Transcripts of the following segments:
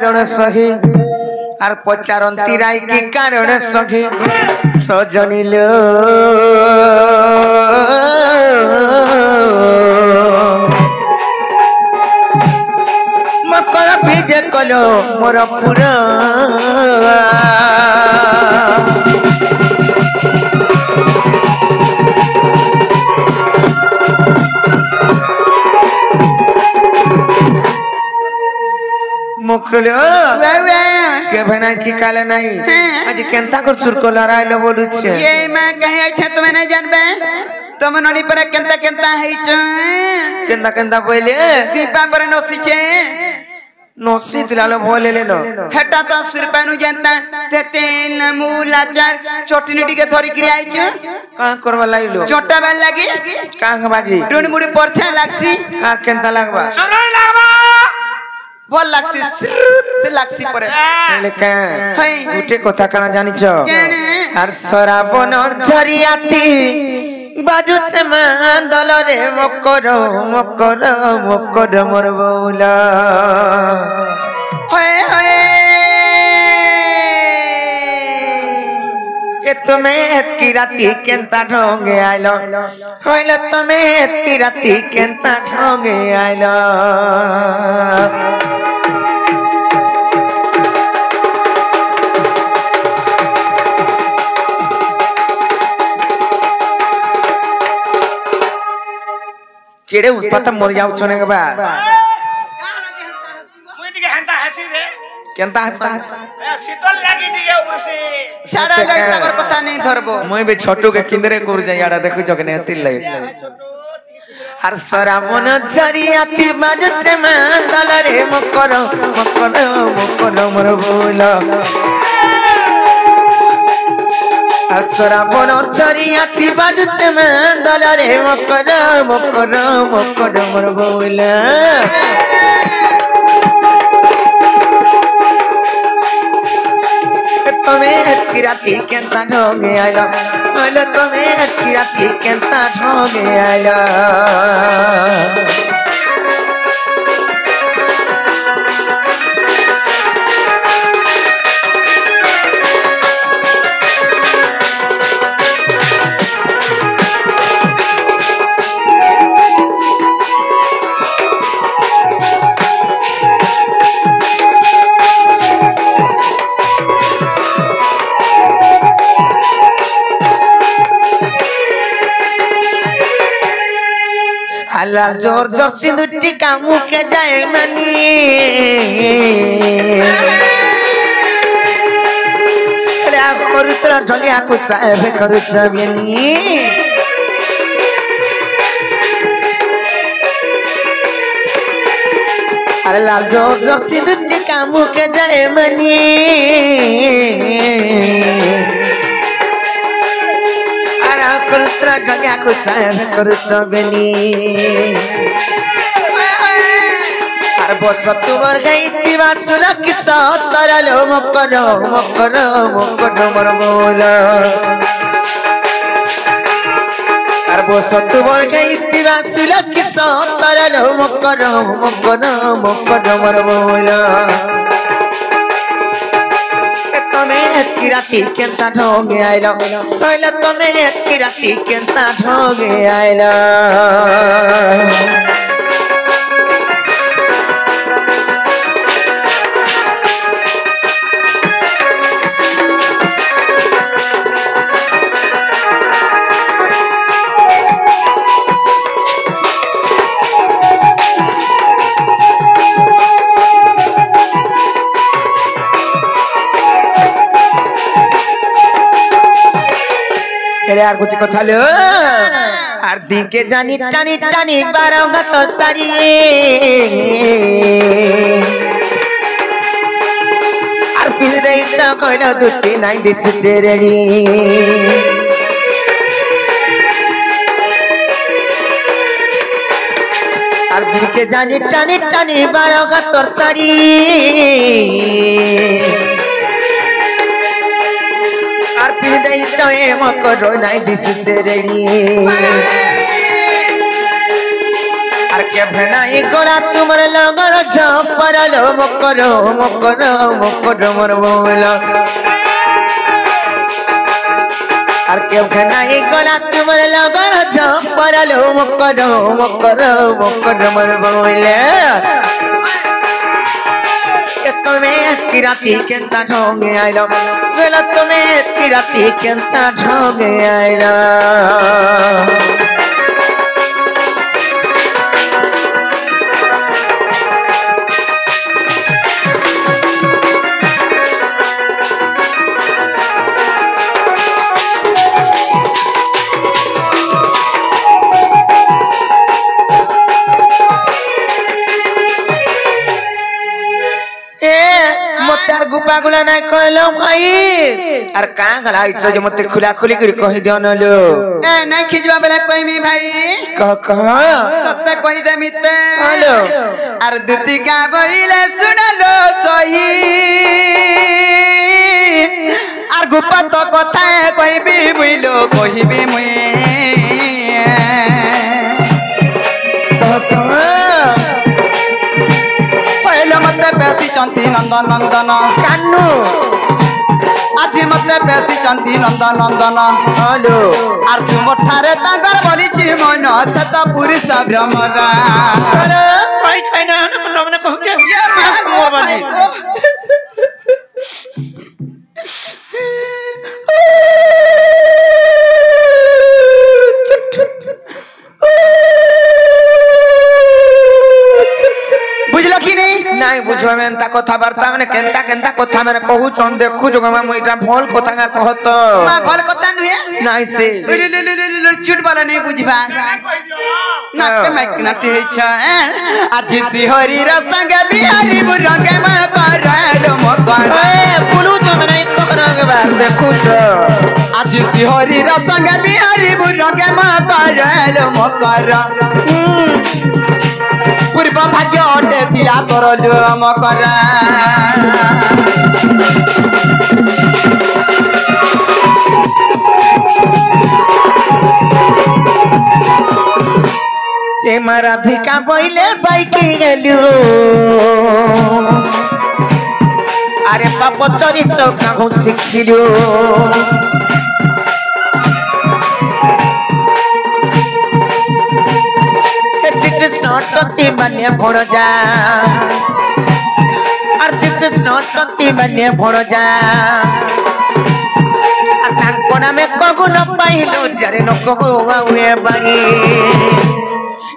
सही আর পচারন্তি রাই কি কারণে সখী সজনিল মকর ভিজে কলো মোর পুরা मुखलो के बना की काले नहीं आज केंता कर सुरको लड़ाई बोलुचे ये मैं कहे अच्छा तुम्हें नहीं जानबे तुम ननी पर केंता केंता है छ केंता केंता बोले दीपा पर नोसी छे नोसी दिलालो बोले लेनो हेटा तो सुरपानु जानता ते तेल मूल अचार चटनी टिके धरि करी आई छ का करवा लाइलो चोटा बाल लागी कांग बाजी टुन मुड़ी परछा लागसी आ केंता लागबा सुरई लागबा बोल लागसी सिरुत लागसी परे लेके हई उठे कथा काना जानि छ केने आर सराबनर झरियाती बाजू से मांदल रे मकर मकर मकर मोर बोला होए होए ये तुम्हें की राती केंता ढोंगे आइलो होइलो तुम्हें की राती केंता ढोंगे आइलो केड़े उत्पात मर जाउ छने के बा मुई टिके हंता हसी रे केंता हसन शीतल लागी टिके ऊपर से छाड़ा गई तकर कथा नहीं धरबो মই बे छोटू के किंदरे कर जाई आड़ा देखु जगने हतिल लाई आर सराबन झरियाती बाजू से मांदल रे मकर मकर मकर मोर बोला आर सराबन झरियाती बाजू से मांदल रे मकर मकर मकर मोर बोला तुम्हें किराती केंता ढोंगे आइलो बोलो तुम्हें किराती केंता ढोंगे आइलो लाल जोर जोर सिंदूर टीका मुँह के जाए मनी अरे आ करू तोरा ढलिया कुछ साहेब करू सबनी अरे लाल जोर जोर सिंदूर टीका मुँह के जाए मनी ढलिया को साहेब करू सबनी आर बस तुमर गई तिवा सुरक्षित तरलो मकर मकर मकर मोर बोला आर बस तुमर गई तिवा सुरक्षित तरलो मकर मकर मकर मोर बोला किराती केंता ढोंगे आइलो होइलो तुम्हें किराती केंता ढोंगे आइलो यार कुछ कथा लो आर दिके जानी टानी टानी बारंगा तोर सारी आर फिर नहीं तो कोई ना दुटी नहीं दिस चेरेनी आर दिके जानी टानी टानी बारंगा तोर सारी आर फिर नहीं चाहे मकर नहीं दिस चेरेनी आर के भेनाई गोला तुमर लगन झपरलो मकर मकर मकर मोर बोला আর কেউ নাই গলা তোমার লগর ঝপরালো মকর মকর মকর মর বইলে তুমি কি রাতি কেনতা ঢঙ্গে আইলো গলা তুমি কি রাতি কেনতা ঢঙ্গে আইলো गुला नहीं कहलो भाई अर का गला इच्छा जो मते खुला खुली कर कहि दियो नलो ए नहीं खिजवा बेला कोई मी भाई कह सत्य कहि दे मिते हेलो अर दुती का बइले सुनलो सही अर गुप्पा तो कथा कहबी मुइलो कहबी मुई बेसी चंती नंदन नंदन कान्नू आज मते बेसी चंती नंदन नंदन हेलो आर तुमठारे तांगर बोलिछि मन सत पुरुष भ्रमरा अरे कोई कोई ना को तमने कहू जे ये मोर बाजी बुझलो कि नहीं नहीं बुझो में एंता कथा वार्ता माने केंता केंता कथा माने कहू चन देखू जो मैं मोइटा भोल कथा का कहत मा भल कथा नुहे नहीं से ले चुट वाला नहीं बुझबा नाक मैक नते है छ आज सिहरी र संग बिहारी बुरंगे मा करलो मकर ए पुलू जो मैं नहीं करंगे बार देखू छ आज सिहरी र संग बिहारी बुरंगे मा करलो मकर पूर्व भाग्य अटे थिला करलो मकर ए राधिका बइले बाइकी गेलु अरे पाप चरित्र काहू शिखिलु श्री कृष्ण टंती मान्य भोड़ जा और श्री कृष्ण टंती मान्य भोड़ जा नाम कगु न पाइलो जरे न कहू हुए बाड़ी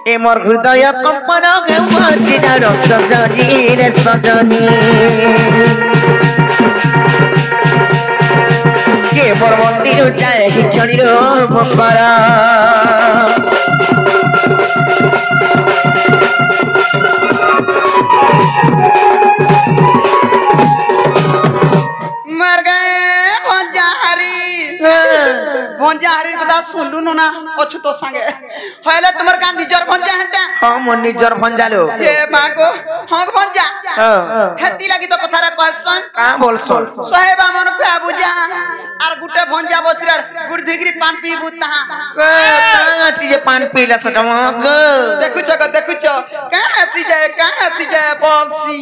ए मोर हृदय कंपन हेउजिनार सजनी रे सजनी के मोर मंदिर जाए कि क्षणी मकर मर गए भंजाहारी कथा सुनलु न ना अछु तो संगे होइले तुमर का निजर भंजा हटा हां मन निजर भंजालो ए मागो हंग भंजा हेती लागि तो कथारा कहसन का बोलसन साहेबा मन को बुझा आर गुटे भंजा बसरार गुड दिगरी पान पी बुता का चीज पान पीला सटमक देखु छ का हसी जाए बंसी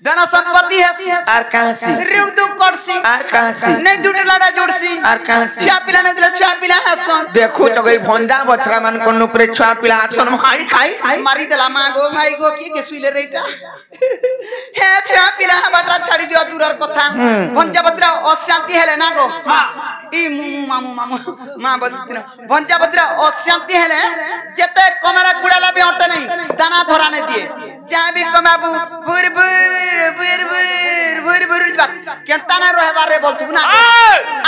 धन संपत्ति है आर कहां से रुदु करसी आर कहां से नहीं दुट लड़ा जोड़सी आर कहां से छुआ पिला नहीं छुआ पिला हसन देखो जगई भंजा बछरा मान कोन ऊपर छुआ पिला हसन भाई खाई मारी देला मागो भाई गो के सुइले रेटा हे छुआ पिला बाटा छाड़ी दियो दूरर कथा भंजा बत्रा अशांति हेले ना गो ई मामू मां बोलतिन भंजा बत्रा अशांति हेले जते कमरा कुड़ाला भी हटे नहीं दाना धरा नहीं दिए जहां भी कमाबू बुर जबा केंता ना रहे बारे बोलतु ना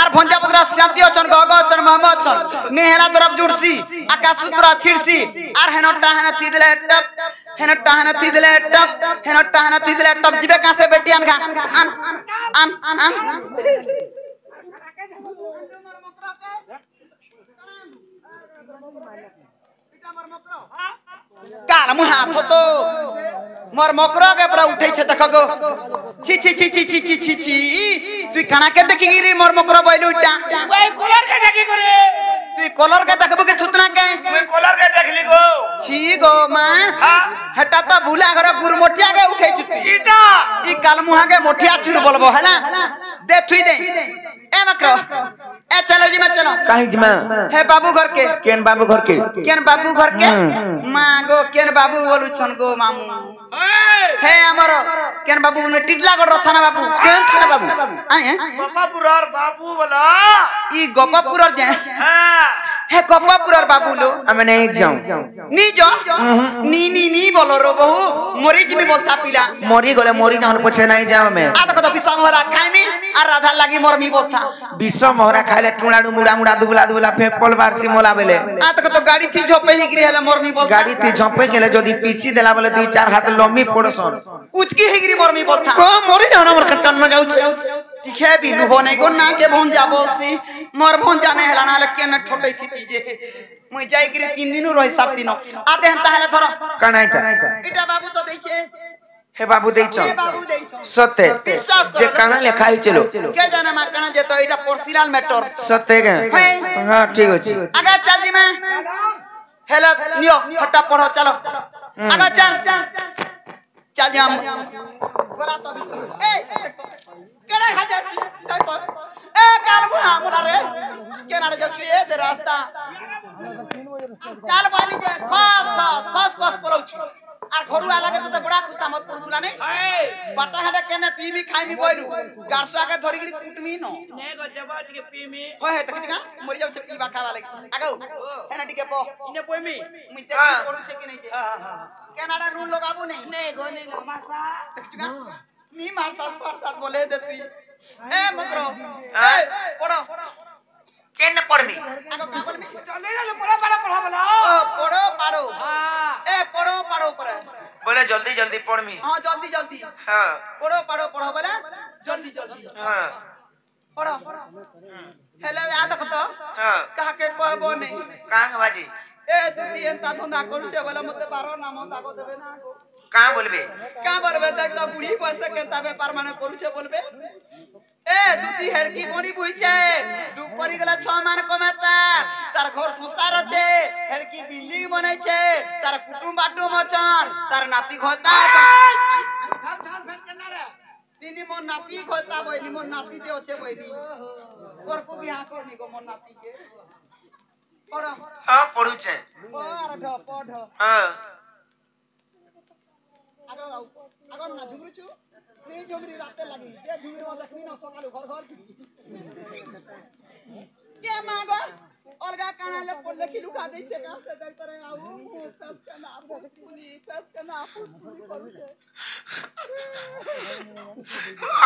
आर भंजा पत्रा शांति अचन गग अचन मोहम्मद अचन नेहरा तरफ जुड़सी आकाश सूत्र छिड़सी आर हेनटा हेन थिदले टप हेनटा हेन थिदले टप हेनटा हेन थिदले टप जिबे का से बेटियान खा आन काल मु हाथ तो मोर मकरा के पूरा उठै छ देखगो छी छी छी छी छी छी छी छी तू खाना के देखि गिरी मोर मकरा बैलु उठा भाई कलर के देखि करे तू कलर के देखबो के छुतना के मैं कलर के देखली गो छी गो मां हटा तो भूला घर गुरमोटिया के उठे जुती इटा ई कालमुहा के मोठिया चूर बोलबो हला दे थुई दे ए मकरो ए चलो जी मैं चलो काहे जमा हे बाबू घर के केन बाबू घर के केन बाबू घर के मां गो केन बाबू बोलु छन गो मामू हे हमरो केन बाबू ने टिटला गड रथना बाबू केन थाना बाबू आए गोपापुरर बाबू बोला ई गोपापुरर जे हां हे गोपापुरर बाबू लो আমি नहीं जाऊं नी जो नी बोलो रो बहु मोरी जिमी बोलता पिला मरी गले मरी जाऊं पछे नहीं जाऊं मैं आ देखो तो पिसा मोरा खाइमी और राधा लागी मोर मी बोलता विश्व मोहरा खाइले टुणाडु मुड़ा मुड़ा दुबला दुबला फेपल बारसी मोला बेले आ देखो तो गाड़ी थी झोपे ही गिरी हला मोर मी बोलता गाड़ी ती झपे गेले जदी पीसी देला बोले 2-4 हाथ लम्बी पड़सन उचकी ही गिरी मोर मी बोलता को मरी जाऊं मोर कचन न जाऊ दिखे भी लुभो नहीं गो ना के भोन जा बोसी मोर भोन जाने हला ना लके न ठोटई थी पीजे मुई जाई गिरी 3 दिन रही 7 दिन आते हन ताहले धरो कनाइटा इटा बाबू तो दै छे हे बाबू देइछ हे बाबू दै छो सत्य विश्वास जे करो काना लिखा ही चलो के जाने मा कणा जे तो इटा पोर्सिलाल मैटर सत्य के हां ठीक अछि आगे चल जी मैं हेलो नियो फटा पढ़ो चलो आगे चल चल जी हम गोरा तो भी ए केड़े खाजासी जाई तो ए काल मुहा मोला रे केना रे जाऊ ए दे रास्ता चल पानी जे खस पड़ौ छु আর ঘরু আলাগে তো বড়া খুশা মত পড়তুলা নে বাটা হাডা কেনে পিমি খাইমি বইলু গারসু আগে ধরি গরি কুটমি ন নে গো দেবা টিকে পিমি ওই হে তকিকা মরি যাউ ছে পিবা খাবা লাগি আগাও হেনা টিকে প ইনে পইমি মুই দেখি পড়ু ছে কি নাই যে কেনাডা নুন লাগাবো নাই নে গো নে মাসা তকিকা মি মারসাত বলে দে তুই এ মকরো এ পড়ো केन पड़मी আগো কা বলমি চলে গেল পড়া পড়া বলা পড়ো পাড়ো हां এ পড়ো পর बोले जल्दी जल्दी पड़मी हां जल्दी हां पढ़ो बोला जल्दी हां पढ़ो हेलो आ देखो तो हां कहा के कहबो नहीं कहां के बाजी ए दुती एंता धंधा करू छे बोला मते 12 नाम दागो देबे ना कहां बोलबे का बरबे देख तो बुढ़ी पैसे के तबे परमाने करू छे बोलबे ए दुती हेड़की कोनी बुई छे दु करी गेला 6 मान कमाता तार घर संसार छे हेड़की बिल्डिंग बनाई छे तार कुटुंब बाटू मचन तार नाती घोता तिनी मोर नाती घोता बइनी मोर नाती ते होछे बइनी और को बियाह करनी को मोर नाती के पढ़ो हां पढ़ू छे पढ़ हां आगो ना झुमरू छु नहीं झुमरी राते लगी ये झुमरी में देखनी ना सकालु घर के मागो अलगा काना ले पड़ लेखी लुका दे छे का से देख तरे आऊ फेस के ना फुसकुली करू छे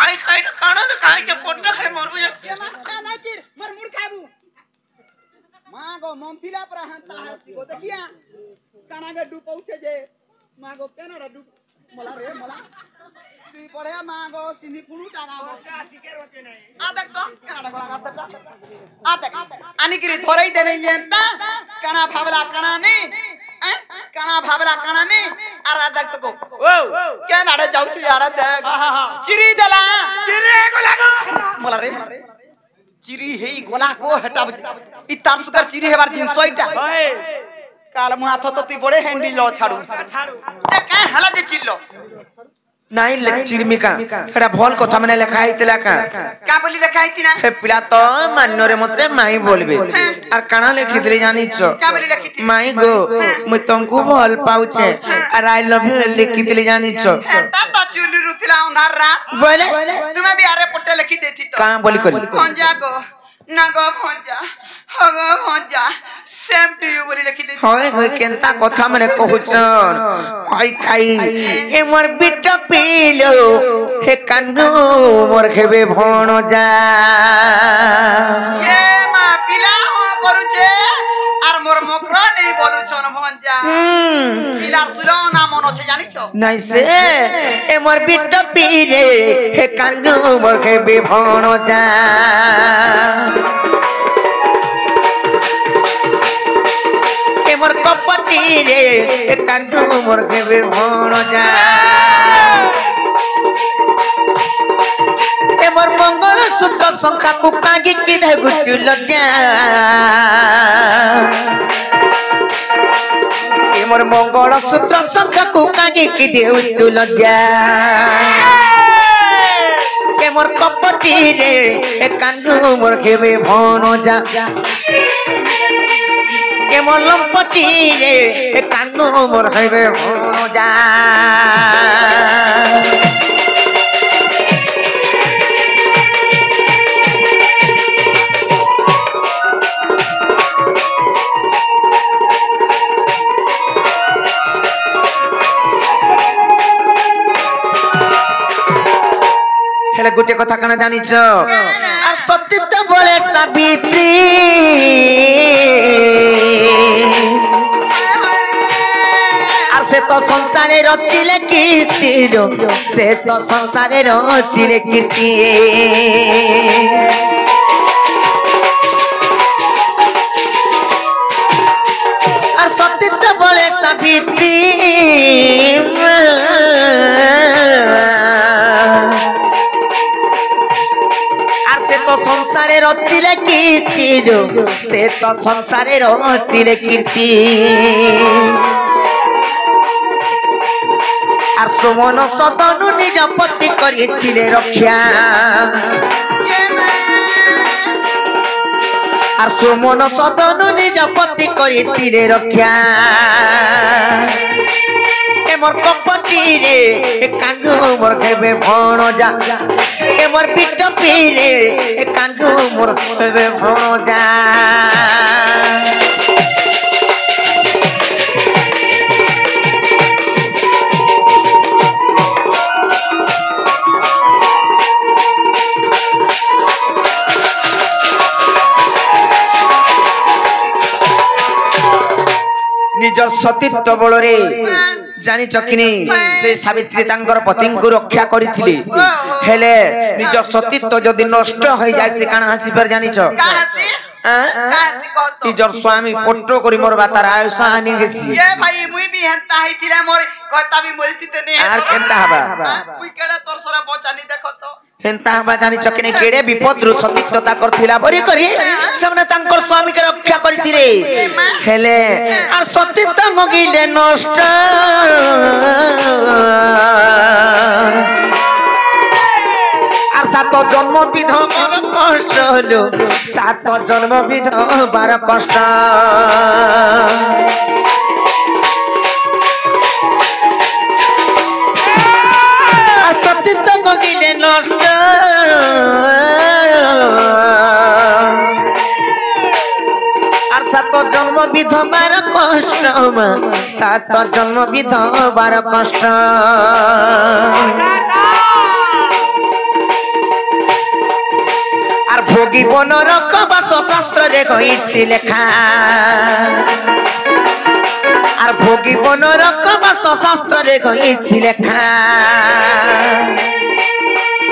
आई काई खाना ले खाई छे पोटला खाई मरबो ये मा काना चिर मर मुड़ खाबू मागो ममथिला पर हंता है को देखिया काना के डू पहुंचे जे मागो केना डू मला रे मला তুই পড়ে মাগো সিনি পুরু টাকা বচা ঠিকই রচে নাই আ দেখ তো কানা গলা গাছটা আ দেখ আনিকিরি ধরেই দে নাই এন্তা কানা ভাবলা কানা নি কানা ভাবলা কানা নি আর আ দেখ তো ও কে নাড়ে যাউছি আর দেখ চিরি দেলা চিরি গো লাগো मला रे চিরি হেই গলা কো হটাব ই তার সুগার চিরি হেবার দিন সইটা ওই কাল মু হাত তো তুই বড়ে হ্যান্ডি ল ছাড়ু এ কা হালা দে চিল্লো नहीं चिरमिका एटा भल कथा माने लिखा आइतला का बोली लिखा आइती ना हे पिला तो मान्नरे मते माई बोलबे आर काना लिखितले जानिछ का बोली लिखिती माई गो मु तुमको भल पाउछे आर आई लव यू लिखितले जानिछ एटा तो चुली रुतिला अंधार रात बोले तुम्हें भी आरे पट्टे लिखी देती तो का बोली करी भंजा गो ना गो भंजा हगो भंजा सेम टू यू बोली लिखी देती होय होय केनता कथा माने कहउछन होय खाई ए मोर बिट पीलो हे कान्नु मोर खेबे भण जा ये मा पिला हो करू छे आर मोर मकरा नहीं बोलु छन भंजा पिला सुलो ना मनो छे जानि छो नहीं से ए मोर बिट पीले हे कान्नु मोर खेबे भण जा ए मोर कपटी रे हे कान्नु मोर खेबे भण जा ए मोर मंगल सूत्र संख्या को कागी कि दे गुचुल जा ए मोर मंगल सूत्र शंखा को कागे की देउ तू लज्जा के मोर कपटी रे ए कांदू मोर केबे भनो जा के मोर लंपटी रे ए कांदू मोर केबे भनो जा हेले गोटे कथा कना जानिछ आ सत्य बोले सावित्री আর সে তো সংসারে রচিলে কীর্তি সে তো সংসারে রচিলে কীর্তি আর সত্য বলে সাবিত্রী আর সে তো সংসারে রচিলে কীর্তি সে তো সংসারে রচিলে কীর্তি আর সুমন সদনু নিজ পতি করিছিলে রক্ষা আর সুমন সদনু নিজ পতি করিছিলে রক্ষা এ মোর কপটি রে এ কান্দু মোর কেবে ভণ যা এ মোর পিঠ পিরে এ কান্দু মোর কেবে ভণ যা निजर सतीत्व बल रे जानी चकिनी से सावित्री तांकर पति को रक्षा करिथिले हेले निजर सतीत्व जदि नष्ट हो जाय से काना हसी पर जानी छ निजर स्वामी पोट्रो करी मोर बातार आयुष हानि गेसी ये भाई मुई भी हंता हितिरा मोर कहता भी मरती ते नहीं आर केनता हबा मुई केडा तोर सरा बचानी देखो तो हेंता हबा जानी चकिनी केडे विपद रु सतीत्वता करथिला बरी करी सबने तांकर स्वामी के रक्षा करिथिले हेले आर सतीत्व मगिले नष्ट আর সাত জন্ম বিধবার কষ্ট হলো সাত জন্ম বিধবার কষ্ট আর সতীত্ব গিলে নষ্ট আর সাত জন্ম বিধবার কষ্ট সাত জন্ম বিধবার কষ্ট আর ভোগী বনর কবাস শাস্ত্রে কইছি লেখা আর ভোগী বনর কবাস শাস্ত্রে কইছি লেখা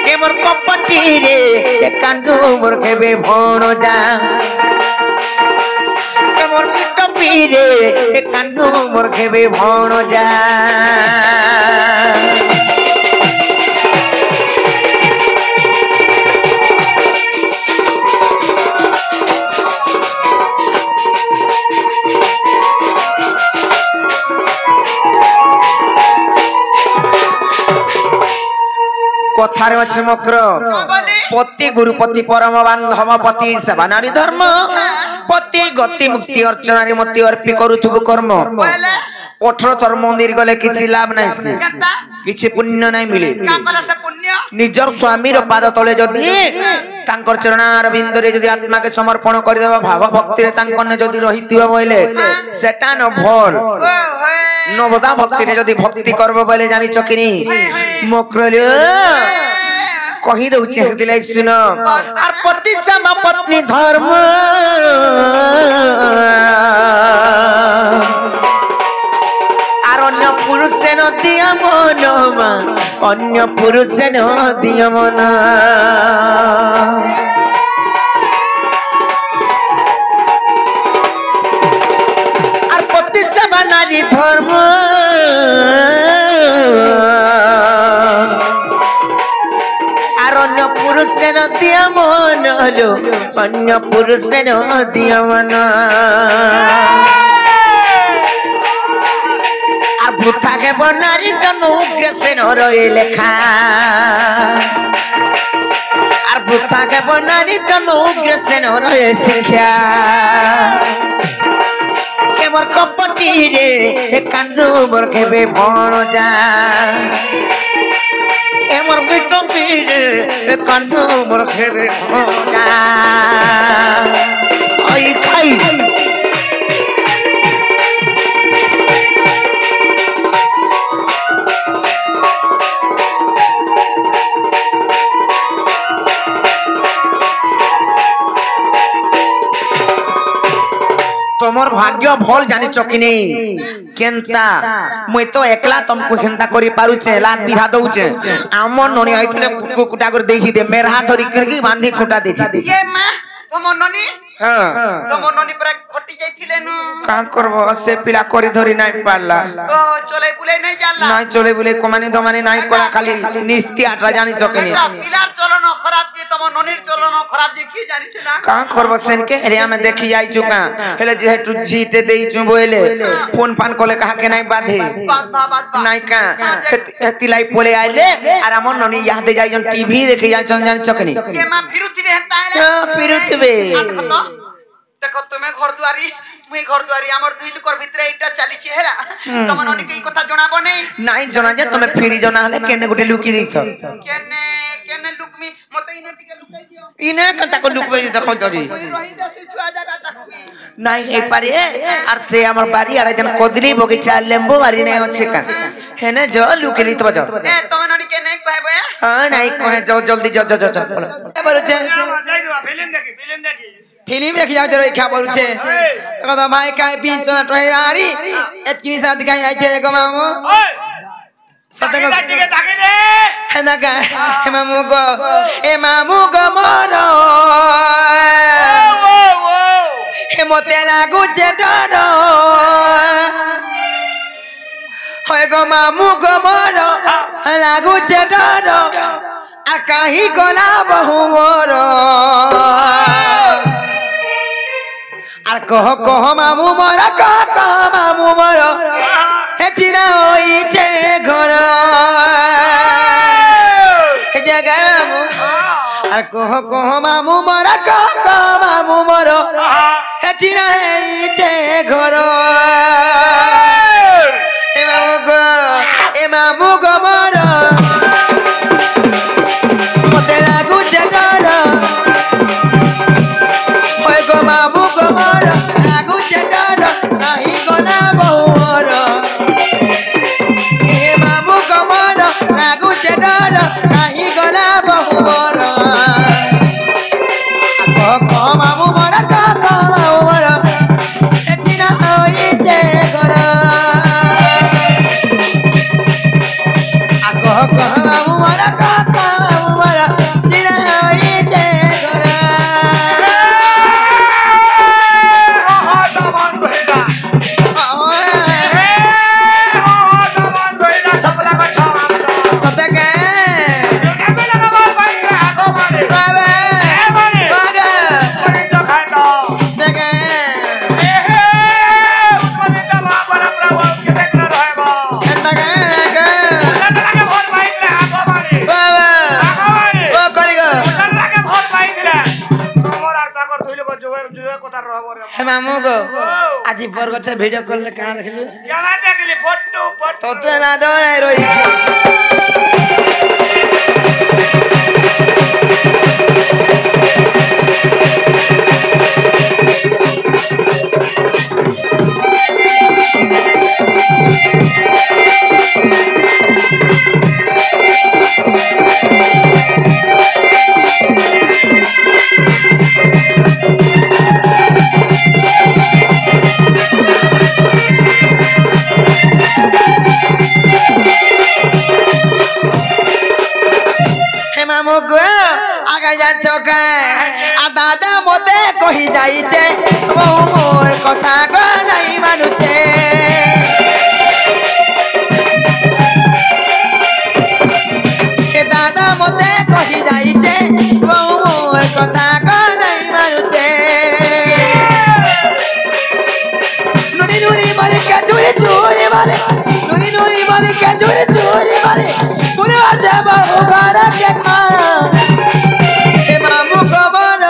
কে মোর কপটি রে এ কান্দু মোর কেবে ভণ যা কে মোর পিঠ পিরে এ কান্দু মোর কেবে ভণ যা কথার আছে মক্র পতি গুরুপতি পরম বান্ধব পতি সেবা নারী ধর্ম পতি গতি মুক্তি অর্চনারি মতি অর্পি করুথুবু কর্ম 18 থর মন্দির গলে কিছু লাভ নাই সে কিছু পুণ্য নাই মিলে নিজর স্বামীর পাদ তলে যদি তাঙ্কর চরণার বিন্দুরে যদি আত্মাকে সমর্পণ করে দেবা ভাব ভক্তিরে তাঙ্কনে যদি রহিতিবা বইলে সেটা ন ভল নবদা ভক্তিরে যদি ভক্তি করব বলে জানি চকিনি মক্রলে কহি দউছি দিলাই শুন আর পতি সমা পত্নী ধর্ম আর অন্য পুরুষে নদিয়া মন অন্য পুরুষে নদিয়া মন আর পতি সমা নারী ধর্ম আর অন্য পুরুষে নদিয়া মন হলো অন্য পুরুষে নদিয়া মন পৃথাকে বনারি তনুকে সেনর লেখা আর পৃথাকে বনারি তনুকে সেনর শিক্ষা কেমর কপটি রে কান্দু মোর কেবে বণ যা এমর বিটপি রে কান্দু মোর কেবে বণ যা ওই খাই তোমার ভাগ্য ভল জানিছ কি নেই কেনতা মুই তো একলা তুমকু কেনতা করি পারুছে লাত বিধা দউছে আমর ননি আইতলে কুকুটা করে দেইছি দে মেরহা ধরি কি বান্ধি খুঁটা দেইছি দে ये मां तमो ननी হ্যাঁ तमो ननी पर खटी जाइथिले नु का करब से पिला करी धरी নাই পারলা ओ चले बुले नहीं जाला নাই চলে বলে কমানি দমানি নাই করা খালি নিস্তি আটা জানিছ কি নেই पिलार चलन खराब की तमो ननीर चलन खराब जे की जानिछ ना का करब सेन के एरिया में देखि जाई चुका हेले जे टू जीते देई छु बोले फोन फान कोले कहा के নাই बाधे बात बा নাই কা এতিলাই পলে আইলে আর আমন ননি ইয়াদে যাই জন টিভি দেখে যাই জন জানি চকনি ये मां फिरुथिबे हेता आइले फिरुथिबे देखो तुम्हें घर दुआरी मुई घर दुआरी हमर दुई लुकर भितरे इटा चलीछि हेला तमो ननी के কথা জনাবো নেই নাই জনা যে তুমি ফিরি জনা হলে কেনে গুটে লুকি দিছ केने केने लुकमी मते इने टिके लुकाई दियो ইনে কন্তা কো লুকবে দেখো জরি मुई रही देसी छुआ जागा टाकमी নাই এই পারে আর সে আমার বাড়ি আর একজন কদলি বগিচা লেম্বু বাড়ি নাই হচ্ছে কা হেনে জ লুকি লিত বাজ ए तमो ननी के नहीं कहबे হ্যাঁ নাই কহে যাও জলদি যাও যাও যাও বলো এবার হচ্ছে फिल्म देखी फिल्म देखि जाओ जरो क्या बोलुचे কথা ভাই কাই পিন চনা টয়রাড়ি এতকিনি সাথ গাই আইছে গো মামু ओए सते को टिके ताके दे হেনা গা হে মামু গো মর ओ হে মতে লাগুছে ডর হয় গো মামু গো মর লাগুছে ডর আর কাহি গলা বহু মর আর কহ মামু মর কহ মামু মর হে চিরা হইছে ঘর হে জায়গা মামু আর কহ মামু মর কহ মামু মর হে চিরা হইছে ঘর এ মামু গো মর মতে লাগুছে ডর হয় গো মামু গো মর লাগুছে ডর নাহি গলা বউর এ মামু গো মর লাগুছে ডর নাহি গলা বউর কহ মামু মর কহ মামু মর এ চিনা হইছে ঘর কহ মামু মর কহ মামু মর চিনা হইছে ঘর মামু গো আজি বরগছে ভিডিও কল কেনা দেখলি केना देखली फोटो फोटो তো না দৌড়াই রই দাদা মতে কহি যাইছে মোর কথা গো নাই মানুছে দাদা মতে কহি যাইছে মোর কথা গো নাই মানুছে নুরি নুরি বলে চুরি চুরি বলে নুরি নুরি चोरी चोरी मारे पुरवा जब उगार के खाना ए मामू खबर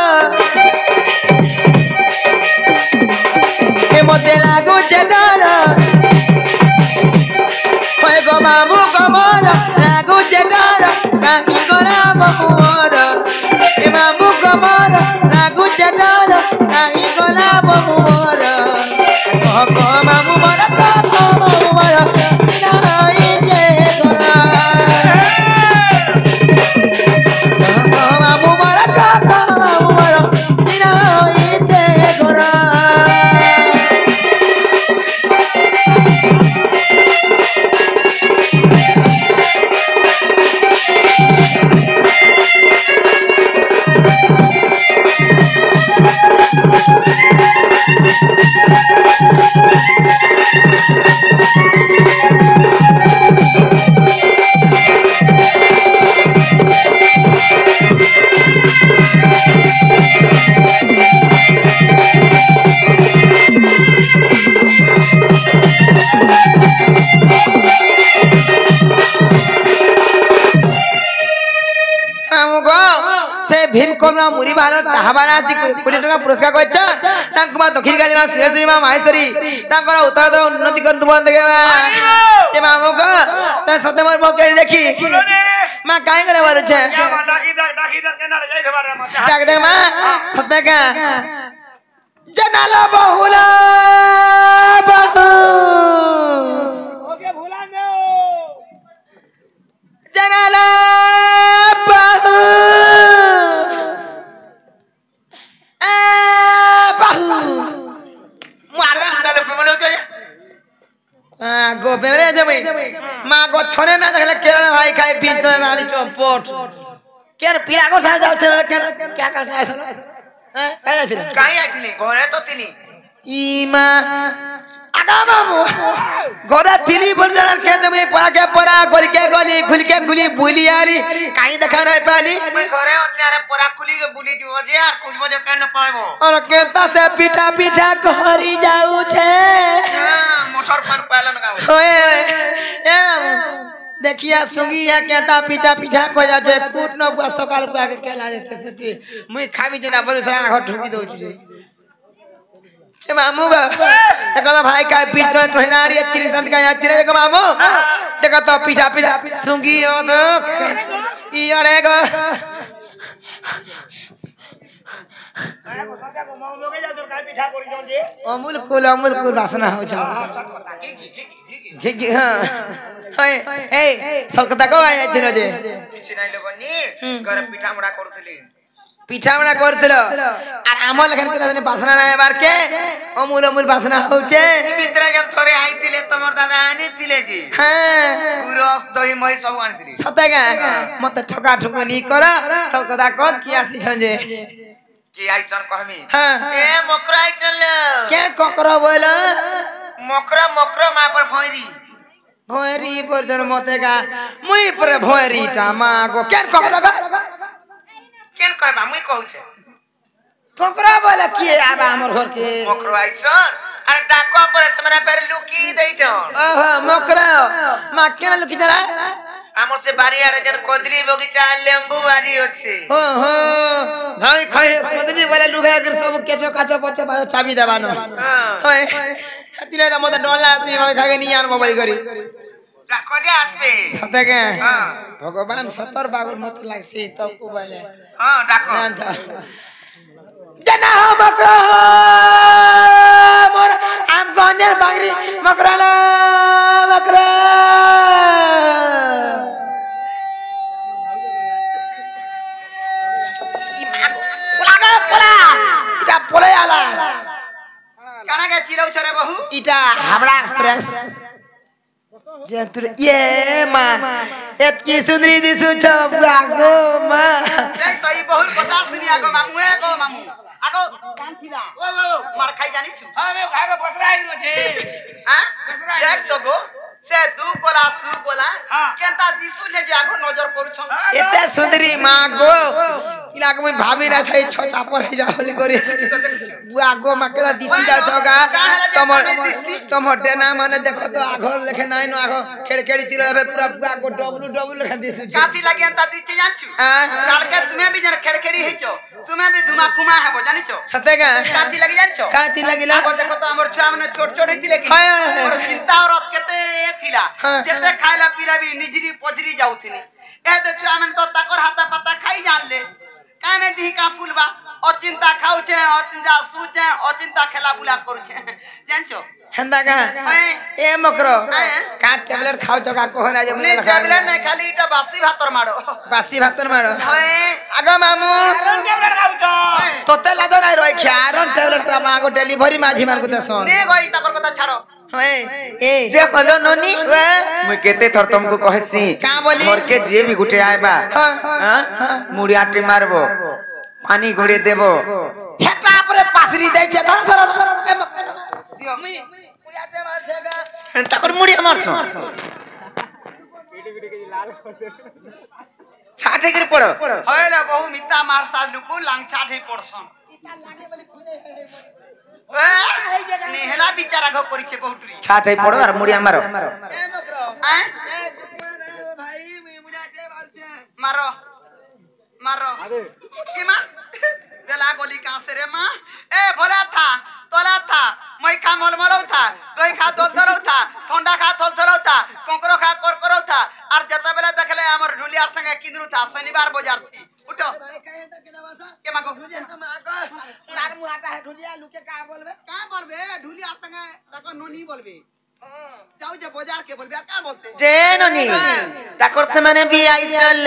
ए मोते लागू चेडर होय गो मामू खबर लागू चेडर काकी गोरा बहुवर ए मामू खबर लागू चेडर काकी गोरा बहुवर कह कह मामू मरा कह मामू मरा तिनाई जे गोरा कह मामू मरा कह मामू मरा तिनाई जे गोरा भीम कोमरा मुरी बार चाहबाना आसी कोटी टका पुरस्कार कइछ तांको मा दक्षिण काली मा श्रीश्री मा माहेश्वरी तांकर उत्तर दर उन्नति कर दुबल देबा ते मामो को त सते मोर मौके देखी मा काहे करे बात छे डाकी दर के ना जाई खबर मत डाक दे मा सते का जनाला बहुला बहु ओके भूला न जनाला बहु गो बेरे जमे मा गो छने ना देखले केरल भाई खाई पीत रानी चंपट केर पिया को सा जाउ छे क्या का सा आइसलो हैं काई आइसलो काई आइथिली घरे तो तिनी ई मा आगा मामू घरे थिली बरजर खेत में परा के परा गोल के गली खुल के गुली बुलियारी काई देखा नहीं पाली मैं घरे अछि अरे परा खुली के बुली जीव जे यार कुछ बजे के न पाइबो और केता से पीठा पीठा घरी जाऊ छे हां मोटर फन पालन गाओ ओए ए मामू देखिया सुंगिया केता पीठा पीठा को जा छे कूट न बुआ सकाल बुआ के केला जेते से मुई खाबी जना बरसरा आख ठुकी दउ छे छे मामू गा देखो भाई का पीठ तो ठहरारी तीन संत का याद तेरे को मामू देखो तो पीठा पीठा सुंगी ओ तो ई अरे गो अमूल कुल वासना हो छ हां ए सकता को आया दिन जे किछि नै लगनी घर पिठा मुडा करथली पिठा बना करथिलो आर आमल लेखन के दाने वासना ना बार के अमूल वासना होचे मित्र जब थोरे आइतिले तमर दादा आनितिले जी हां गुरस दही मही सब आनितिले सतेगा मत ठका ठुको नी कर सकता को किया थी संजे की आइचन कहमी हां ए मकरा आइचन के कोकरो बोल मकरा मा पर भोइरी भोरी पर जन मतेगा मुई पर भोरी टा मागो के कोकरो गा केन कहबा मुई कहू छे कोकरो बोल के आबा हमर घर के मकरा आइचन अरे डाको पर समना पर लुकी दैचन ओहो मकरा मा केना लुकी जरा हमर से बारी आरे जन कोदली बगीचा लेंबू बारी अछि हो भाई खाए कोदली वाला लुभा कर सब केचो काचो पचे चाबी देबानो होय हतिले त मते डोला आसी भाई खागे नी आन मोबाइल करी डाको जे आसबे सते के हां भगवान सतर बागुर मत लागसी तब को बोले हां डाको जना हो मकरा मोर आम गनेर बागरी मकराला मकरा इटा पोले आला काना के चिरौ छरे बहु इटा हावड़ा एक्सप्रेस जे तुर ये मा एतकी सुंदरी दिसु छ आगो मा देख त ई बहुत कथा सुनी आगो मामू आगो कान थिला ओ मार खाई जानी छु हां मैं खाए के पकड़ा आइ रो छे हां देख तो गो से दू कोला सु कोला केनता दिसु छे जे आगो नजर करू छ एते सुंदरी मा गो इलाके में भाभी ना थे छोटा पर है जा होली करे वो आगो मकेला दिसी जा छगा तुम डेना माने देखो तो आगो लेखे नाइ नो आगो खेड़खेड़ी तिरा पूरा आगो डबल डबल लेखे दिसु काती लगे अंता दिचे जानछु काल के तुम्हें भी जरा खेड़खेड़ी हेचो तुम्हें भी धुमा कुमा है बो जानिचो सतेगा काती लगे जानचो काती लगिला आगो देखो तो हमर छुआ माने छोट छोट हितिले कि और चिंता और केते थिला जेते खाइला पीला भी निजरी पजरी जाउथिनी ए दे छुआ माने तो ताकर हाता पता खाई जान ले काने दी का फूलबा अचिंता खाउ छे अचिंता सुचे अचिंता खेला बुला करू छे जानचो हंदा का ए मकरो का टैबलेट खाओ तो का कोहना जे ने टैबलेट नहीं खाली इटा बासी भातर मारो बासी भातर मारो आगो मामू टैबलेट खाऊ तो तोते लागो नाही रोय खारन टैबलेट ता मागो डिलीवरी माझी मार को देसन ने गई ताकर कथा छाड़ो ए जे कलो ननी मुई केते थर तुमको कहसी का बोली मोर के जे भी गुटे आइबा हां मुड़ी आटे मारबो पानी घोड़े देबो हेटा परे पासरी दै छे धर धर दियो मुई मुड़ी आटे मार छेगा ताकर मुड़ी मारसो छाटे कर पड़ो होइला बहु मिता मार साज लुकु लांग छाटे पड़सन इता लागे वाली खुले है नेहला बिचारा घ करी छे बहुटरी छाटे पड़ो और मुड़ी मारो ए मकरो ए भाई मुड़ी आटे मार छे मारो मारो की मां देला गोली कहां से रे मां ए भोला था तोला था मैं खा मलमलो था दोई खा दोलदरो था ठंडा खा थलथलो था कोकरो खा कोरकोरो था और जता बेला देखले हमर ढुलियार संगे किंदरू था शनिवार बाजार थी उठो के मागो लार मुहाटा है ढुलिया लुके का बोलबे ढुलिया संगे तको नोनी बोलबे जाऊ जे बाजार के बोलबे का बोलते जे ननी ताकर से माने भी आई चल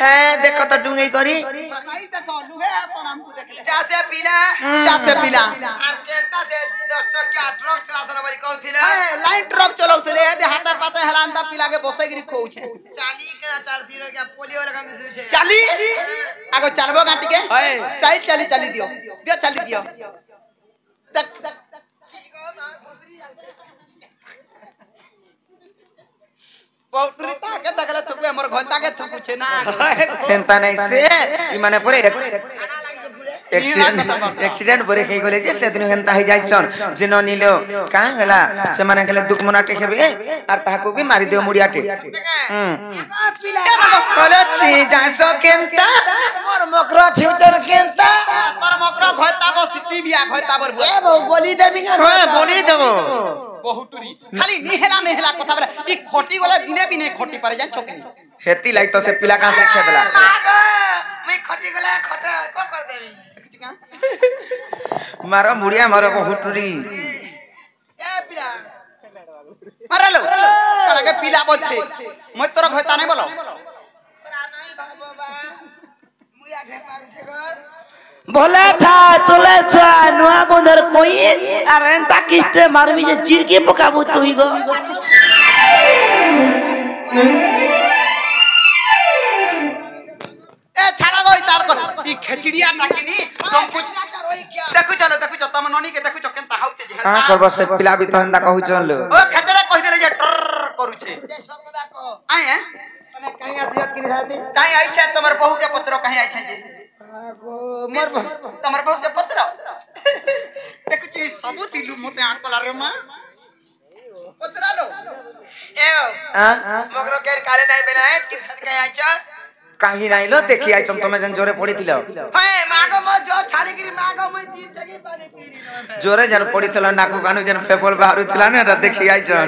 है देखो तो डुंगई करी भाई देखो लुहे सोनाम को देख इटा से पीला और केटा से 10 चक्का ट्रक चलासन बरी कहथिले लाइन ट्रक चलाउतले दे हाथ पाते हलांदा पीला के बसैगिरी खौ छे 40 के 400 के पोलियो लगा दिसु छे 40 आगो चलबो गांटी के स्टाइल चली दियो चली दियो तक पौटरी ताके तकले तुके हमर घोता के थुकु छे ना हेंता नहीं से ई माने पूरे एक्सीडेंट परे कई गले जे सेदिन हेंता ही जाइछन जिन नीलो का हला से माने गले दुख मनाटे हेबे और ताको भी मारी देओ मुड़ियाटे कलो छी जासो केंता मोर मकरो छिउचर केंता तोर मकरो घोता बसिती बिया घोता बर ए बोली देबी ना बोली देबो बहुटुरी खाली नेहला कथा बोले ई खोटी वाला दिने भी नहीं खोटी पर जान छोकनी हेती लाई तो से पिला का से खेदला मैं खटी गला खटा को कर देबी मारो मुड़िया मारो बहुटुरी ए पिला मारे लो कड़ा के पिला बचे मैं तोर घोता नहीं बोलो तोरा नहीं बाबा मुया ढे मार छे भोला था तोले छा नुआ बंदर कोई अरे ता किस्टे मारबी जे चीर के पकाबो तुई गो ए छाड़ा गई तार को ई खिचड़िया टाकिनी तुम कुछ देखु तम ननी के देखु केनता हाउ छे हां करबो से पिला भी तो हंदा कहू चल ओ खचड़ा कहि देले जे टर करू छे जे सबदा को आए हैं तने कहीं आसियत किनी साथी काई आई छे तमर बहू के पत्रो कहीं आई छे जे मोर तमर बहू के पत्रो देखु छी सब तिलु मते आकला रे मां पत्रा लो ए हां मगरो केर काले नाही बेला है कि साथ कहीं आई छ काहे नाही लो देखि आई तुम जन जोरे पड़ी थिलो हे मागो म जो छाड़ी गिरी मागो म तीन जगह पानी पीरी जोरे जन पड़ी थिलो नाकू कानू जन फेफल बाहर थिला ने देखि आई जन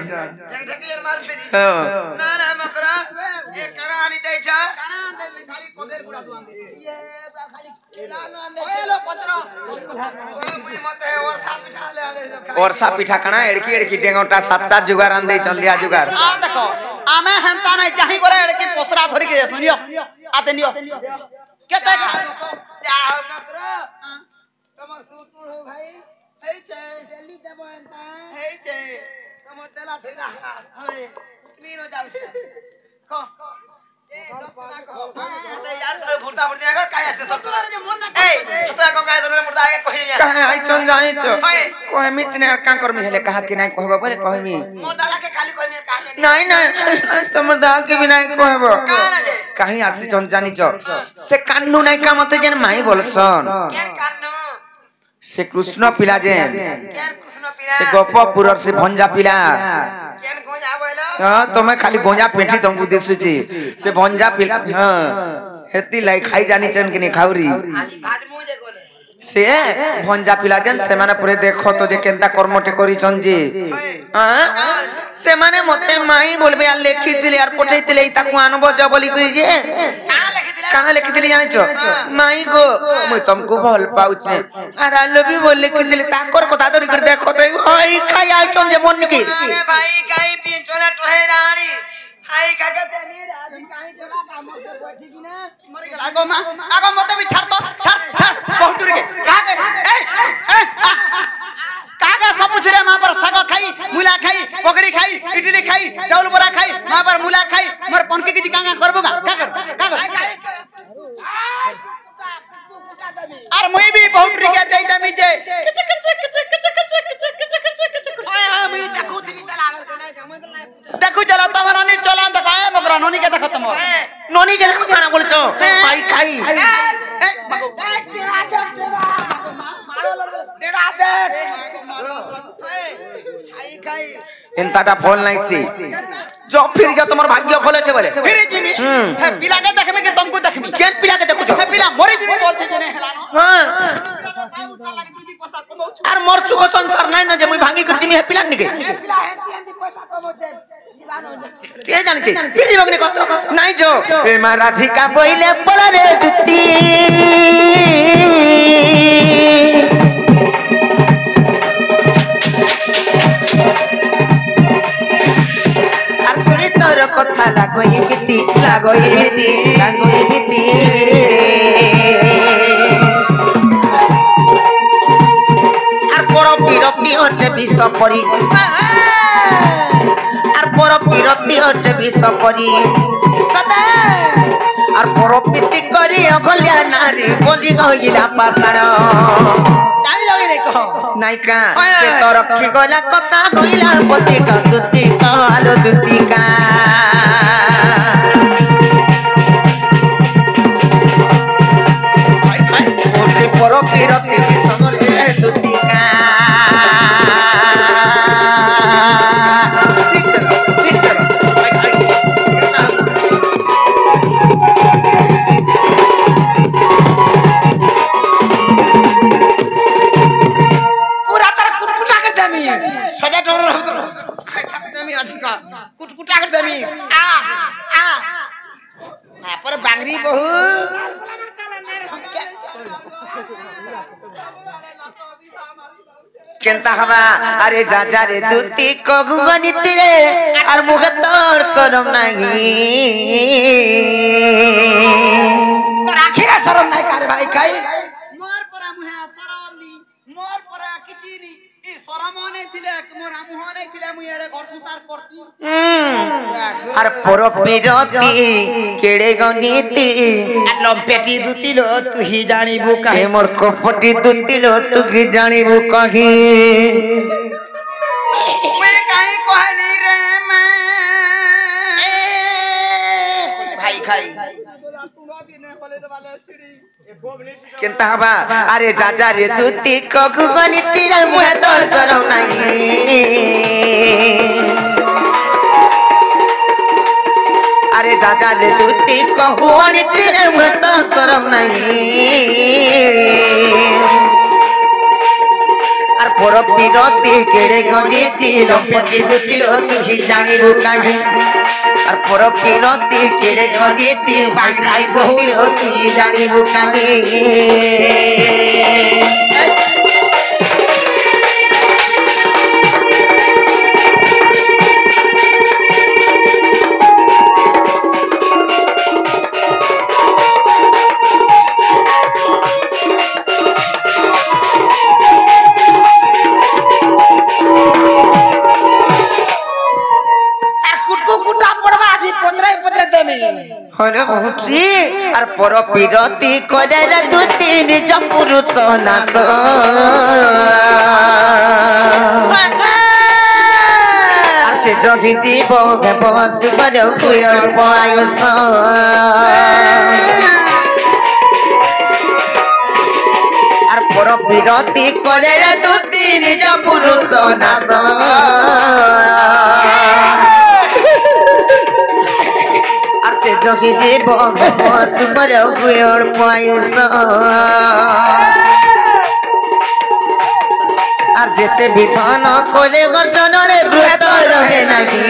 ढकेर मार तेरी हां ना ना मकरा ए कणा आनी दे छ कणा दे खाली कोदेर बुड़ा दुआन दे ये खाली केला न आंदे ए लो पत्रो ओ मुई मते वर्षा पिठा ले आदे और सा पिठा कणा एड़की डेंगोटा सात सात जुगार आन दे चल लिया जुगार आ देखो आमे हंता नहीं चाही गोरे एड़की पोसरा धरि के सुनियो आते नियो केते जाओ मकरा तमर सुतुर हो भाई हे छे जल्दी देबो अंता हे छे तमर तेला थइना होय मीनो जाउ छे को ए यार सर भुरता भुरती अगर काय से सब ए तो को काय सर मुर्दा आगे कहि दिया कहे आई चन जानी छ कोहे मिस ने का कर में हेले कहा कि नहीं कहबो बोले कहमी मोर दादा के खाली कहि में कहा नहीं तुम दा के भी नहीं कहबो कहीं आसी चन जानी जो से कान्नू नहीं का मत जन माई बोलसन से कृष्ण पिला जेन से गोपपुर से भंजा पिला हां तुम्हें खाली गोंजा पेठी तुमको दिसुची से भंजा पिला हां हेती लाई खाई जानी चन के नहीं खावरी से भंजा पिला जन से माने पूरे देखो तो जे केंता कर्मटे करी चन जी हां से माने मते माई बोलबे आ लेखि दिले यार पठै दिले ताकू आनबो ज बोली करी जे काना लेखि दिले जानि छ माई गो मु तुमको भल पाउछे आर आई लव यू बोल लेखि दिले ताकर कथा धरि कर देखो तो हई खाई आइ चन जे मन के अरे भाई काई पिंचोला टहे रानी हाय काका तेनी राजी काई जमा काम से बैठी कि ना मर गेल आगो मते भी छाड़ तो छाड़ बहुत दूर के कागे कागे सब पूछ रे मां पर साग खाई मुला खाई पकड़ी खाई इडली खाई चावल बड़ा खाई मां पर मुला खाई मोर पनके की कांगा करबोगा कागे और मुई भी बहुत रिके देई दमी जे किच मुई देखो दिनी तलावर के नहीं जमो देखो चलो तमर ननी चला देखाए मगर ननी के देखो तुम ननी के देखो काना बोलछो खाई खाई एंताटा फल नाही सी जो फिर जो तुम्हार भाग्य खोले छे बोले फिर जिमी हे पिला के देखमे के तुमको देखमी केन पिला के देखु हे पिला मरि जिमी बोलछे जने हेलानो हां पिला पाई उतार लागे दूधी पैसा कमाउछु आर मोर सुख संसार नाही न जे मुई भांगी कर जिमी हे पिला निके हे पिला हेती पैसा कमाउछे जीवन हो जाते के जानि छे फिर जीवक ने कहतो नाही जो ए मा राधिका बोइले पला रे दुती तोर कथा लागो इमिति आर पर बिरति हटे विष परी आर पर बिरति हटे विष परी सदा आर पर प्रीति करी अगल्या नारी बोली गइला पाषाण जानी लगे रे कहो नायिका से तो रखी गला कथा गइला पति का दुती का आलो दुती का ओरे पर पिरती के समरे दुती का ठीक तरह सजा डर रहा तो मी अधिका कुटकुटा कर देमी आ पर बांगरी बहु केंता हवा अरे जा जा रे दुती को गुवनी तेरे और मुख तोर शरम नहीं तो आखिर शरम नहीं करे भाई काई मोर परा मुहे शरम नी मोर परा किछि नी ए शरम नहीं थिले मोर मुह नहीं थिले मु एडे घर संसार करती और पर पिरती केड़े गनीति लंपेटी दुती लो तू ही जानिबू हे काहे मोर कपटी दुती लो तू की जानिबू कहीं मैं काई कहनी रे मैं भाई खाई केंता हवा अरे जा जा रे दुती को गुवनी तेरे मुह तोर शरम नहीं अरे जा जा रे दुती को गुवनी तेरे मुह तोर शरम नहीं और पर पिरती केड़े गनीति लंपटी दुती लो तू ही जानिबू काहे और पर पिरती केड़े गनीति भाई दुती लो तू ही जानिबू काहे हरे बहुटी और पर पिरती करे रे दुती निज पुरुष नाश और से জগি জীব হেব সুবর কুয়র আয়ুষ আর পর বিরতি কলে দুতি নিজ পুরুষ নাশ আর সে জগি জীব হেব সুবর কুয়র আয়ুষ আর যেতে বিধান কলে গর্জনরে বৃহৎ রহে নাহি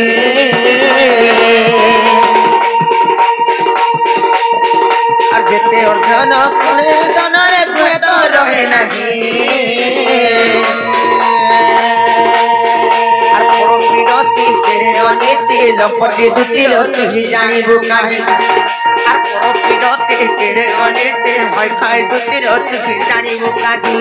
আর যেতে অর্জন কলে গর্জনরে বৃহৎ রহে নাহি আর পর বিরতি তেরে অনীতি লপটি দুতির তুই জানিবু কাহি আর পর বিরতি তেরে অনীতি হয় খায় দুতির তুই জানিবু কাহি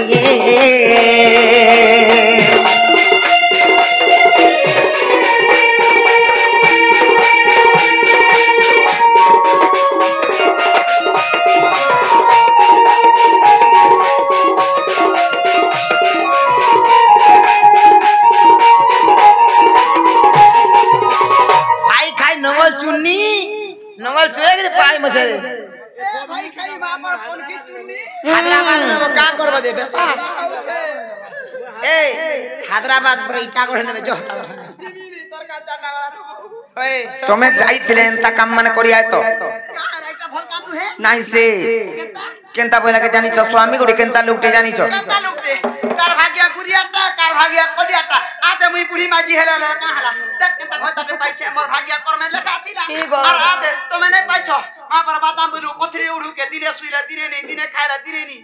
नंगल चुन्नी नंगल चुए के पाई मछरे भाई खाई मामा कोन की चुन्नी हैदराबाद में वो का करबो जे व्यापार ए हैदराबाद पर इटा गढ़ने में जो हता बीबी तोर का चढ़ना वाला ओए तुम्हें जाइथिले एंता काम माने करिया तो का एकटा भल काम है नहीं से केंता बोला के जानी छ स्वामी गुडी केंता लुकटे जानी छ केता लुकटे कार भाग्या गुरियाटा कार भाग्या कोलियाटा आते मुई बुढ़ी माजी हेला ना का हला देख केता होता पाइछे मोर भाग्या कर में लेखा थिला ठीक हो। और आते तो मैंने पाइछो हां पर बादाम बोलू कोथरी उड़ू के दिने सुइला दिने नहीं दिने खाइला दिने नहीं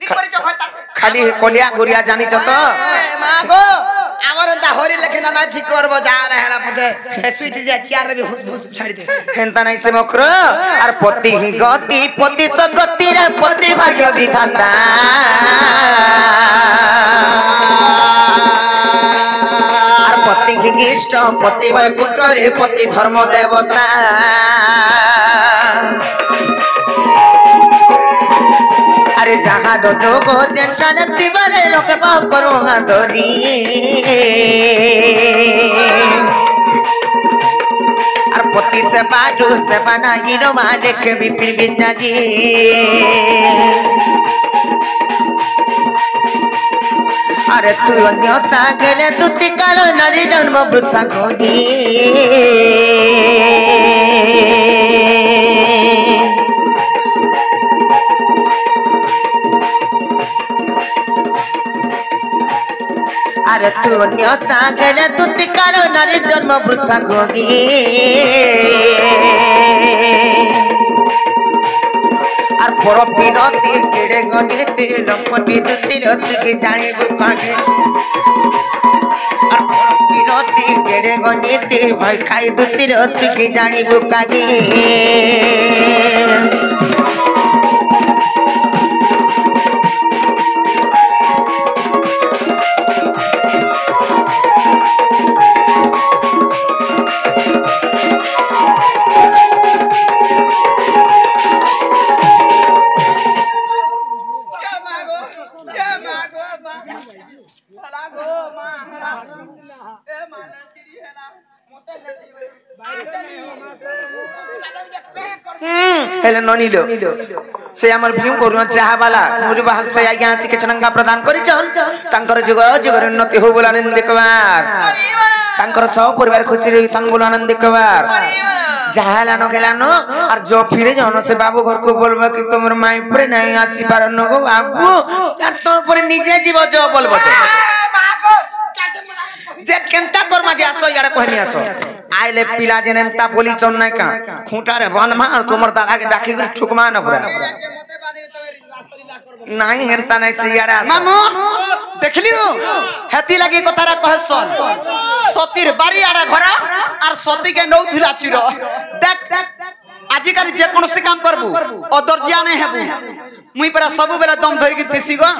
नी करि छ होता खाली कोलिया गुरिया जानी छ तो मागो आवर ता होरी लेखना ना ठीक करबो जा रहला पछे सुईती जा चियार रे भी फुस छाड़ी दे हेंता नहीं से मकर और पति ही गति पति सगति रे पति भाग्य विधाता और पति ही इष्ट पति वैकुंठ रे पति धर्म देवता अरे जहाँ दो जोगो जेठान तिबारे लोके बाह करो हादरी और पति से बाजू से बना गिरो मालिक भी फिर भी जाजी अरे तू अन्यथा गले तू तिकालो नारी जन्म वृथा कोनी अरे तू अन्यथा गले तू तिकालो नारी जन्म वृथा कोनी আর পর বিরতি কেড়ে গণিতে লম্পটি দুটি রতি কি জানিবু কাকে আর পর বিরতি কেড়ে গণিতে ভাই খাই দুটি রতি কি জানিবু কাকে हेले ननिलो से हमर भीम करू चाहा वाला मुझे बाहर से आज्ञा के चनंगा प्रदान करी छन तांकर जुग जुगर उन्नति हो बोला आनंद कबार तांकर सब परिवार खुशी रही तन बोला आनंद कबार जाहलानो गेलानो और जो फिरे जानो से बाबू घर को बोलबा कि तुमर माई पर नहीं आसी पारनो गो बाबू यार तो पर निजे जीव जो बोलबो जे केंता कर माजे आसो यार कहनी आसो आइले पिला जेनेंता बोली चन नै का खूंटा रे बन मार तुमर दादा के डाकी कर ठुकमा न पूरा नहीं हेंता नहीं से यार मामू देखलियो हेती लगी कतारा कहसन सतीर बारी आड़ा घरा और सती के नौथिला चिरो देख आजिकाली जे कोनोसी काम करबू अदर्जिया नै हेबू मुई पर सब बेला दम धरि के तेसी गो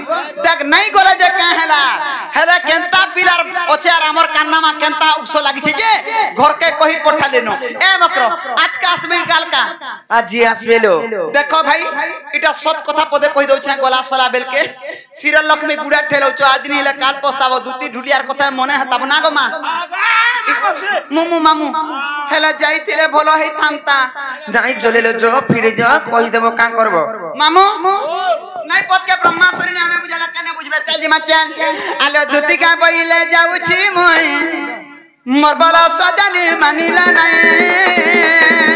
देख नहीं गले जे का हेला केंता पिलार ओचार हमर कान्नामा केंता उक्सो लागि छे जे घर के कहि पठा लेनो ए मकरो आज का आसबे काल का आज आसबेलो देखो भाई इटा सत कथा पदे कहि दउ छे गला सला बेल के सिर लक्ष्मी गुड़ा ठेलो चो आज नहीं ले काल पस्ताव दूती ढुलियार कथा मने हताब ना गो मा मुमु मामू हेला जाइतिले भलो हे थामता नहीं चलेलो जो फिर जो कहि देबो का करबो मामू नहीं पद के ब्रह्मासुरी ने हमें बुझाला केने बुझबे चल जी मचान आलो दूती का पहिले जाउछि मोय मोर बला सजनी मानिला नहीं